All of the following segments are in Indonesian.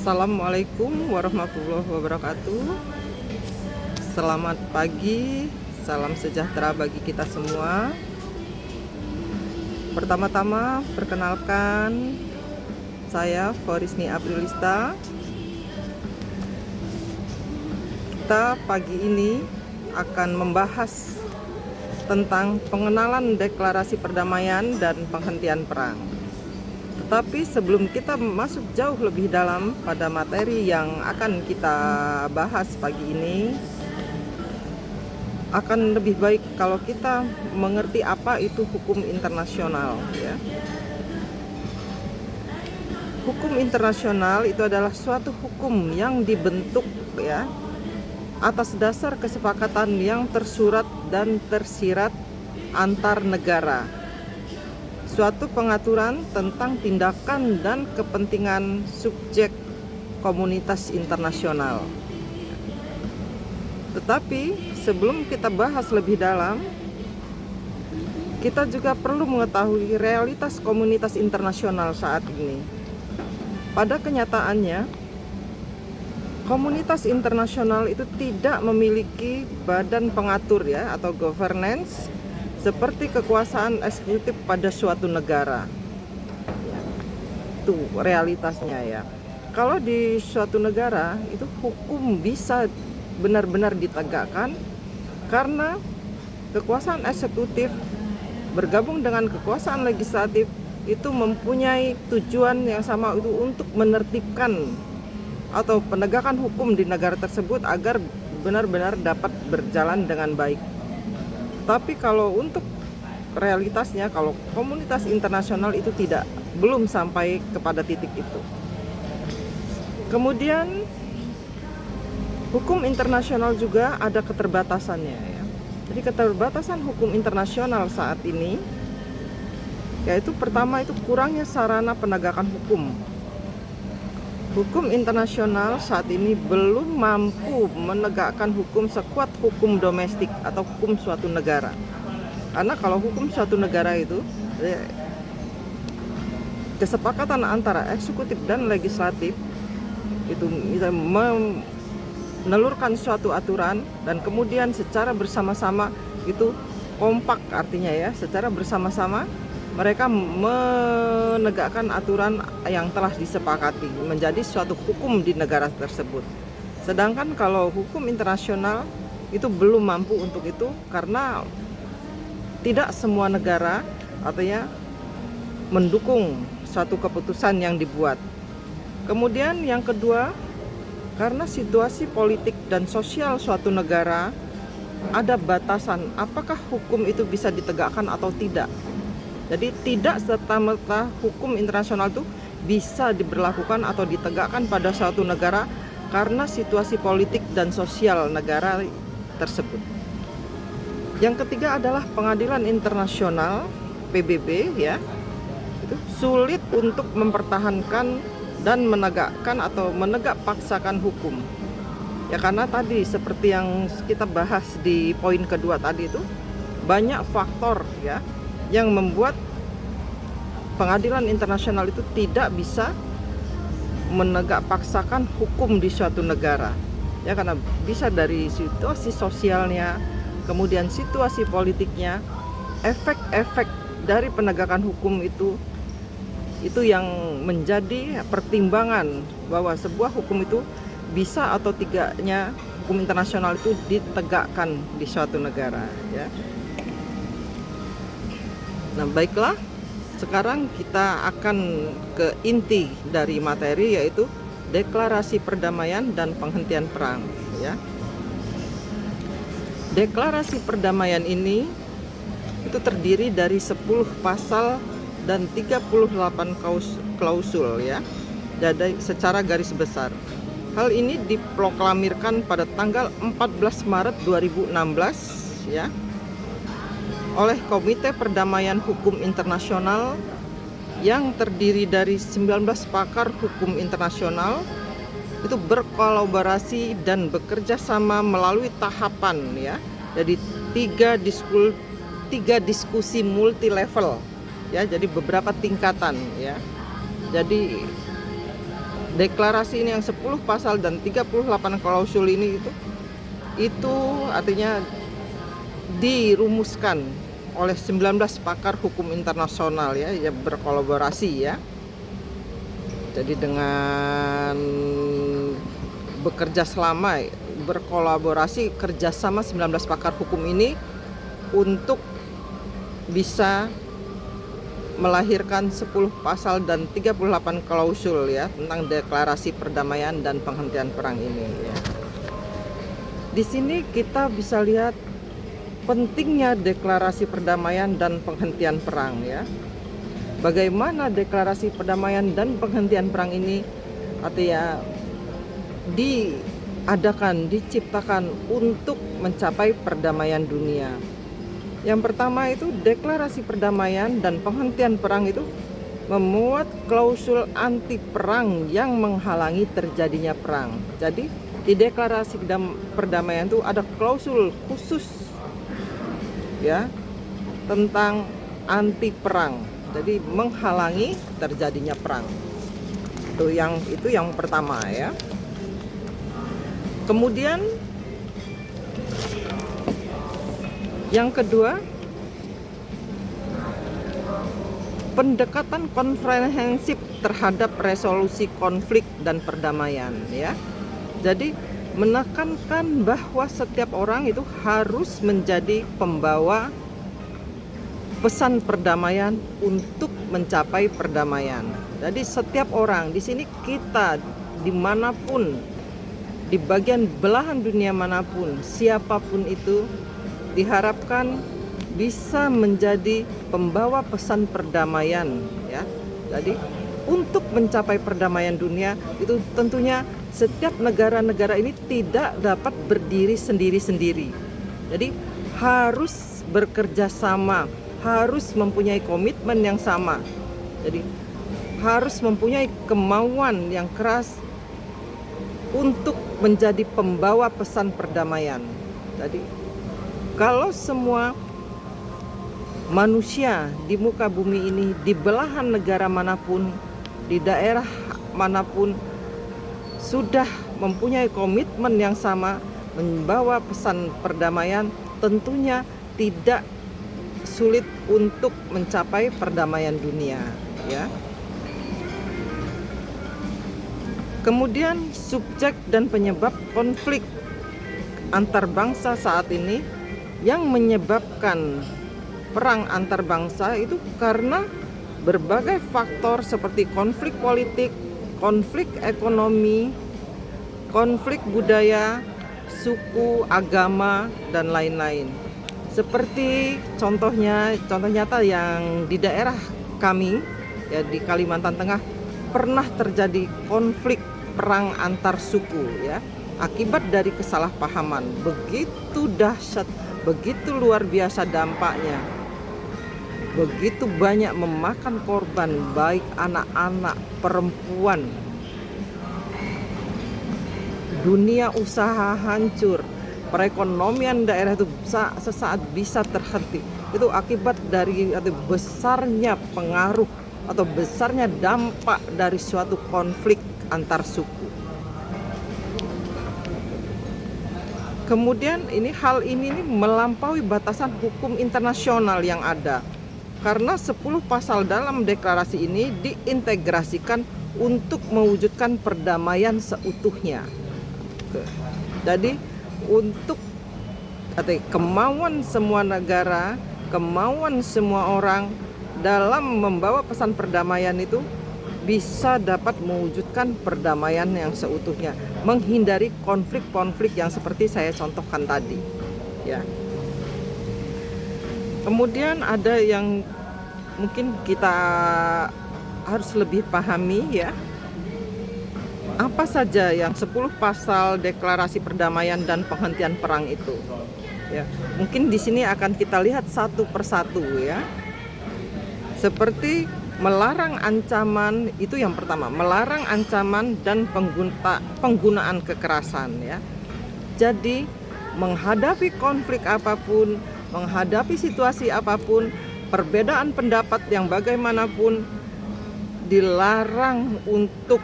Assalamualaikum warahmatullahi wabarakatuh. Selamat pagi, salam sejahtera bagi kita semua. Pertama-tama perkenalkan, saya Forisni Aprilista. Kita pagi ini akan membahas tentang pengenalan deklarasi perdamaian dan penghentian perang. Tetapi sebelum kita masuk jauh lebih dalam pada materi yang akan kita bahas pagi ini, akan lebih baik kalau kita mengerti apa itu hukum internasional, ya. Hukum internasional itu adalah suatu hukum yang dibentuk, ya, atas dasar kesepakatan yang tersurat dan tersirat antar negara. Suatu pengaturan tentang tindakan dan kepentingan subjek komunitas internasional. Tetapi sebelum kita bahas lebih dalam, kita juga perlu mengetahui realitas komunitas internasional saat ini. Pada kenyataannya, komunitas internasional itu tidak memiliki badan pengatur, ya, atau governance seperti kekuasaan eksekutif pada suatu negara. Itu realitasnya, ya. Kalau di suatu negara itu hukum bisa benar-benar ditegakkan karena kekuasaan eksekutif bergabung dengan kekuasaan legislatif itu mempunyai tujuan yang sama, itu untuk menertibkan atau penegakan hukum di negara tersebut agar benar-benar dapat berjalan dengan baik. Tapi kalau untuk realitasnya, kalau komunitas internasional itu belum sampai kepada titik itu. Kemudian hukum internasional juga ada keterbatasannya, ya. Jadi keterbatasan hukum internasional saat ini yaitu pertama itu kurangnya sarana penegakan hukum. Hukum internasional saat ini belum mampu menegakkan hukum sekuat hukum domestik atau hukum suatu negara. Karena kalau hukum suatu negara itu kesepakatan antara eksekutif dan legislatif itu bisa menelurkan suatu aturan dan kemudian secara bersama-sama itu kompak, artinya, ya, secara bersama-sama mereka menegakkan aturan yang telah disepakati menjadi suatu hukum di negara tersebut. Sedangkan kalau hukum internasional itu belum mampu untuk itu karena tidak semua negara artinya mendukung suatu keputusan yang dibuat. Kemudian yang kedua, karena situasi politik dan sosial suatu negara ada batasan apakah hukum itu bisa ditegakkan atau tidak. Jadi tidak serta-merta hukum internasional itu bisa diberlakukan atau ditegakkan pada suatu negara karena situasi politik dan sosial negara tersebut. Yang ketiga adalah pengadilan internasional PBB, ya. Itu sulit untuk mempertahankan dan menegakkan atau menegak paksakan hukum. Ya, karena tadi seperti yang kita bahas di poin kedua tadi itu banyak faktor, ya, yang membuat pengadilan internasional itu tidak bisa menegak paksakan hukum di suatu negara, ya, karena bisa dari situasi sosialnya, kemudian situasi politiknya, efek-efek dari penegakan hukum itu yang menjadi pertimbangan bahwa sebuah hukum itu bisa atau tidaknya hukum internasional itu ditegakkan di suatu negara, ya. Nah, baiklah, sekarang kita akan ke inti dari materi, yaitu deklarasi perdamaian dan penghentian perang, ya. Deklarasi perdamaian ini itu terdiri dari 10 pasal dan 38 klausul, ya. Jadi secara garis besar. Hal ini diproklamirkan pada tanggal 14 Maret 2016, ya, oleh Komite Perdamaian Hukum Internasional yang terdiri dari 19 pakar hukum internasional itu berkolaborasi dan bekerja sama melalui tahapan, ya. Jadi tiga diskusi multi level, ya, jadi beberapa tingkatan, ya. Jadi deklarasi ini yang 10 pasal dan 38 klausul ini itu artinya dirumuskan oleh 19 pakar hukum internasional ya, yang berkolaborasi ya. Jadi dengan bekerja selama berkolaborasi kerjasama 19 pakar hukum ini untuk bisa melahirkan 10 pasal dan 38 klausul ya tentang deklarasi perdamaian dan penghentian perang ini ya. Di sini kita bisa lihat pentingnya deklarasi perdamaian dan penghentian perang ya. Bagaimana deklarasi perdamaian dan penghentian perang ini artinya diciptakan untuk mencapai perdamaian dunia. Yang pertama itu deklarasi perdamaian dan penghentian perang itu memuat klausul anti perang yang menghalangi terjadinya perang. Jadi di deklarasi perdamaian itu ada klausul khusus ya tentang anti perang. Jadi menghalangi terjadinya perang. Itu yang pertama ya. Kemudian yang kedua, pendekatan komprehensif terhadap resolusi konflik dan perdamaian ya. Jadi menekankan bahwa setiap orang itu harus menjadi pembawa pesan perdamaian untuk mencapai perdamaian. Jadi setiap orang di sini, kita dimanapun, di bagian belahan dunia manapun, siapapun itu diharapkan bisa menjadi pembawa pesan perdamaian ya. Jadi untuk mencapai perdamaian dunia itu tentunya setiap negara-negara ini tidak dapat berdiri sendiri-sendiri. Jadi harus bekerja sama, harus mempunyai komitmen yang sama. Jadi harus mempunyai kemauan yang keras untuk menjadi pembawa pesan perdamaian. Jadi kalau semua manusia di muka bumi ini, di belahan negara manapun, di daerah manapun, sudah mempunyai komitmen yang sama membawa pesan perdamaian, tentunya tidak sulit untuk mencapai perdamaian dunia ya. Kemudian subjek dan penyebab konflik antar bangsa saat ini, yang menyebabkan perang antar bangsa itu karena berbagai faktor seperti konflik politik, konflik ekonomi, konflik budaya, suku, agama, dan lain-lain. Seperti contoh nyata yang di daerah kami ya, di Kalimantan Tengah pernah terjadi konflik perang antar suku ya, akibat dari kesalahpahaman. Begitu dahsyat, begitu luar biasa dampaknya, begitu banyak memakan korban, baik anak-anak, perempuan. Dunia usaha hancur, perekonomian daerah itu sesaat bisa terhenti. Itu akibat dari besarnya pengaruh atau besarnya dampak dari suatu konflik antar suku. Kemudian hal ini melampaui batasan hukum internasional yang ada, karena 10 pasal dalam deklarasi ini diintegrasikan untuk mewujudkan perdamaian seutuhnya. Jadi untuk kemauan semua negara, kemauan semua orang dalam membawa pesan perdamaian itu bisa dapat mewujudkan perdamaian yang seutuhnya, menghindari konflik-konflik yang seperti saya contohkan tadi ya. Kemudian ada yang mungkin kita harus lebih pahami ya, apa saja yang 10 pasal deklarasi perdamaian dan penghentian perang itu ya. Mungkin di sini akan kita lihat satu persatu ya. Seperti melarang ancaman, itu yang pertama, melarang ancaman dan penggunaan kekerasan ya. Jadi menghadapi konflik apapun, menghadapi situasi apapun, perbedaan pendapat yang bagaimanapun, dilarang untuk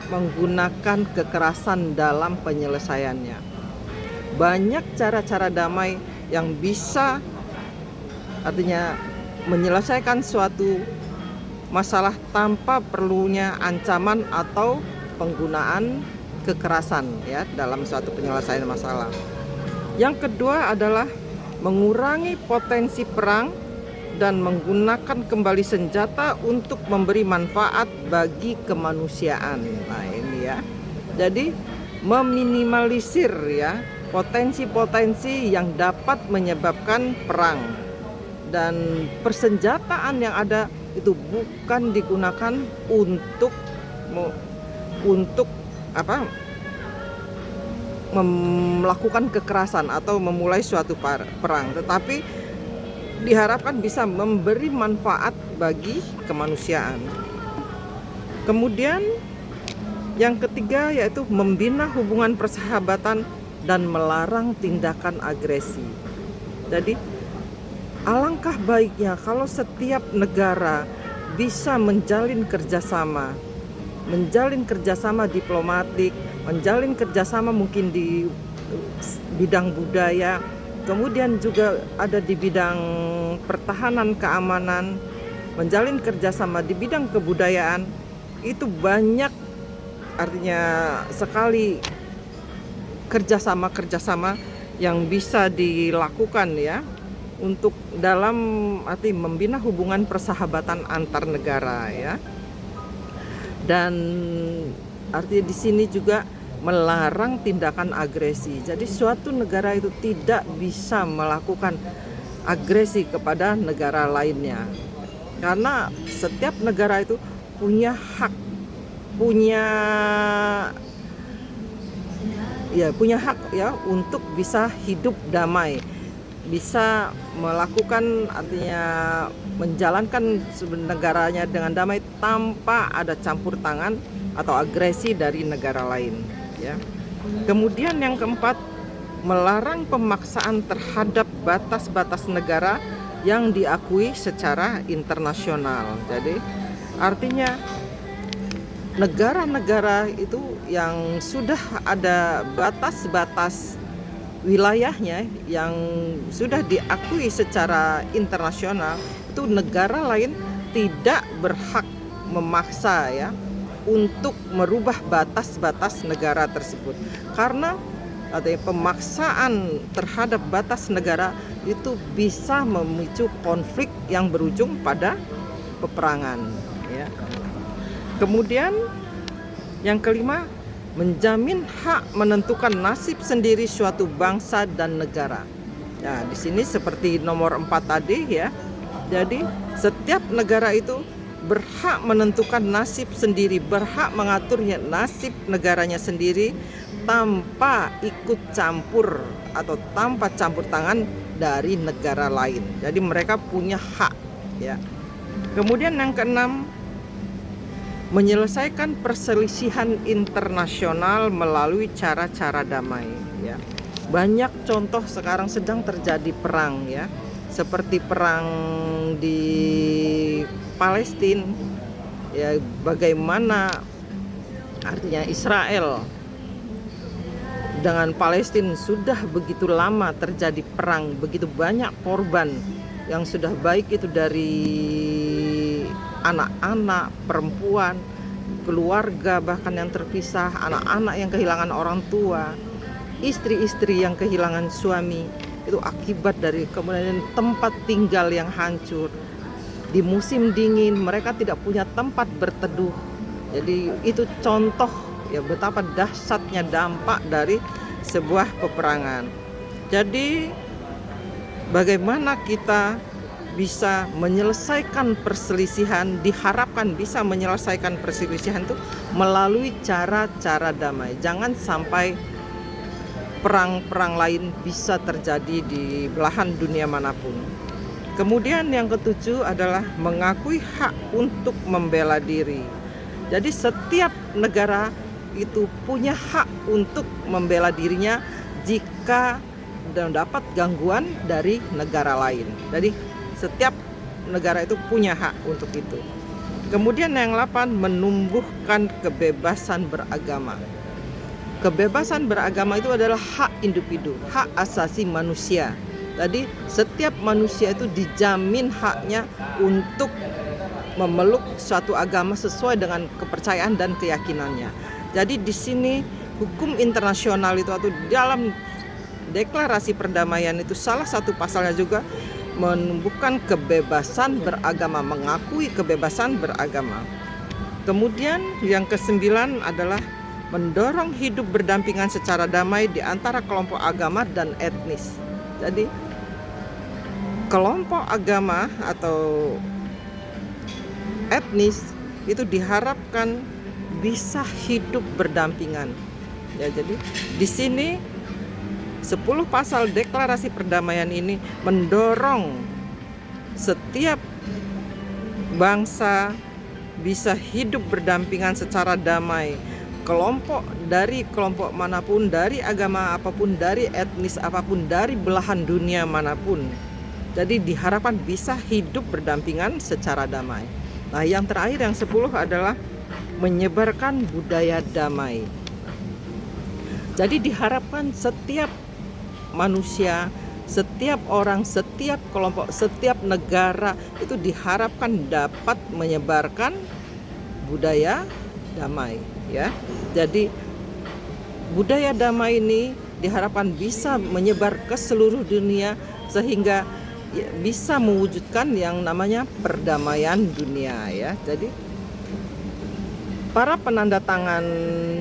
menggunakan kekerasan dalam penyelesaiannya. Banyak cara-cara damai yang bisa artinya menyelesaikan suatu masalah tanpa perlunya ancaman atau penggunaan kekerasan ya dalam suatu penyelesaian masalah. Yang kedua adalah mengurangi potensi perang dan menggunakan kembali senjata untuk memberi manfaat bagi kemanusiaan. Nah, ini ya. Jadi meminimalisir ya potensi-potensi yang dapat menyebabkan perang. Dan persenjataan yang ada itu bukan digunakan untuk melakukan kekerasan atau memulai suatu perang, tetapi diharapkan bisa memberi manfaat bagi kemanusiaan. Kemudian yang ketiga yaitu membina hubungan persahabatan dan melarang tindakan agresi. Jadi alangkah baiknya kalau setiap negara bisa menjalin kerjasama diplomatik, menjalin kerjasama mungkin di bidang budaya, kemudian juga ada di bidang pertahanan keamanan, menjalin kerjasama di bidang kebudayaan. Itu banyak artinya sekali kerjasama yang bisa dilakukan ya untuk dalam arti membina hubungan persahabatan antar negara ya. Dan artinya di sini juga melarang tindakan agresi. Jadi suatu negara itu tidak bisa melakukan agresi kepada negara lainnya. Karena setiap negara itu punya hak, punya hak ya untuk bisa hidup damai, bisa melakukan artinya menjalankan negaranya dengan damai tanpa ada campur tangan atau agresi dari negara lain ya. Kemudian yang keempat, melarang pemaksaan terhadap batas-batas negara yang diakui secara internasional. Jadi artinya negara-negara itu yang sudah ada batas-batas wilayahnya yang sudah diakui secara internasional, itu negara lain tidak berhak memaksa ya untuk merubah batas-batas negara tersebut. Karena pemaksaan terhadap batas negara itu bisa memicu konflik yang berujung pada peperangan ya. Kemudian yang kelima, menjamin hak menentukan nasib sendiri suatu bangsa dan negara. Ya, di sini seperti nomor 4 tadi ya. Jadi setiap negara itu berhak menentukan nasib sendiri, berhak mengatur nasib negaranya sendiri tanpa ikut campur atau tanpa campur tangan dari negara lain. Jadi mereka punya hak ya. Kemudian yang keenam, menyelesaikan perselisihan internasional melalui cara-cara damai ya. Banyak contoh sekarang sedang terjadi perang ya, seperti perang di Palestina ya, bagaimana artinya Israel dengan Palestina sudah begitu lama terjadi perang, begitu banyak korban yang sudah baik itu dari anak-anak, perempuan, keluarga bahkan yang terpisah, anak-anak yang kehilangan orang tua, istri-istri yang kehilangan suami, itu akibat dari kemudian tempat tinggal yang hancur. Di musim dingin mereka tidak punya tempat berteduh. Jadi itu contoh ya betapa dahsyatnya dampak dari sebuah peperangan. Jadi bagaimana kita bisa menyelesaikan perselisihan, diharapkan bisa menyelesaikan perselisihan itu melalui cara-cara damai. Jangan sampai perang-perang lain bisa terjadi di belahan dunia manapun. Kemudian yang ketujuh adalah mengakui hak untuk membela diri. Jadi setiap negara itu punya hak untuk membela dirinya jika mendapat gangguan dari negara lain. Jadi setiap negara itu punya hak untuk itu. Kemudian yang 8, menumbuhkan kebebasan beragama. Kebebasan beragama itu adalah hak individu, hak asasi manusia. Jadi setiap manusia itu dijamin haknya untuk memeluk suatu agama sesuai dengan kepercayaan dan keyakinannya. Jadi di sini hukum internasional itu atau dalam deklarasi perdamaian itu salah satu pasalnya juga menumbuhkan kebebasan beragama, mengakui kebebasan beragama. Kemudian yang ke-9 adalah mendorong hidup berdampingan secara damai di antara kelompok agama dan etnis. Jadi kelompok agama atau etnis itu diharapkan bisa hidup berdampingan. Ya, jadi di sini 10 pasal deklarasi perdamaian ini mendorong setiap bangsa bisa hidup berdampingan secara damai. Dari kelompok manapun, dari agama apapun, dari etnis apapun, dari belahan dunia manapun. Jadi diharapkan bisa hidup berdampingan secara damai. Nah, yang terakhir yang 10 adalah menyebarkan budaya damai. Jadi diharapkan setiap manusia, setiap orang, setiap kelompok, setiap negara itu diharapkan dapat menyebarkan budaya damai, ya. Jadi budaya damai ini diharapkan bisa menyebar ke seluruh dunia sehingga bisa mewujudkan yang namanya perdamaian dunia, ya. Jadi para penanda tangan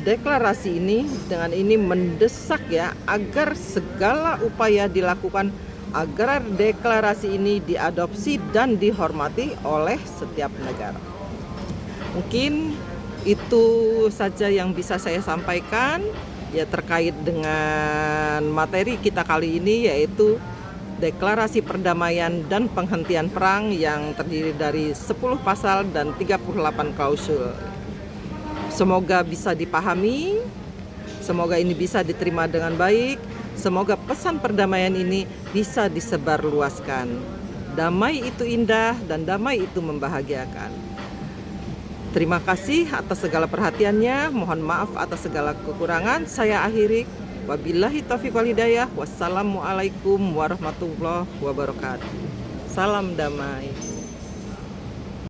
deklarasi ini dengan ini mendesak ya agar segala upaya dilakukan agar deklarasi ini diadopsi dan dihormati oleh setiap negara. Mungkin itu saja yang bisa saya sampaikan ya terkait dengan materi kita kali ini, yaitu deklarasi perdamaian dan penghentian perang yang terdiri dari 10 pasal dan 38 klausul. Semoga bisa dipahami, semoga ini bisa diterima dengan baik, semoga pesan perdamaian ini bisa disebarluaskan. Damai itu indah dan damai itu membahagiakan. Terima kasih atas segala perhatiannya, mohon maaf atas segala kekurangan. Saya akhiri, wabillahi taufiq wal hidayah, wassalamualaikum warahmatullahi wabarakatuh. Salam damai.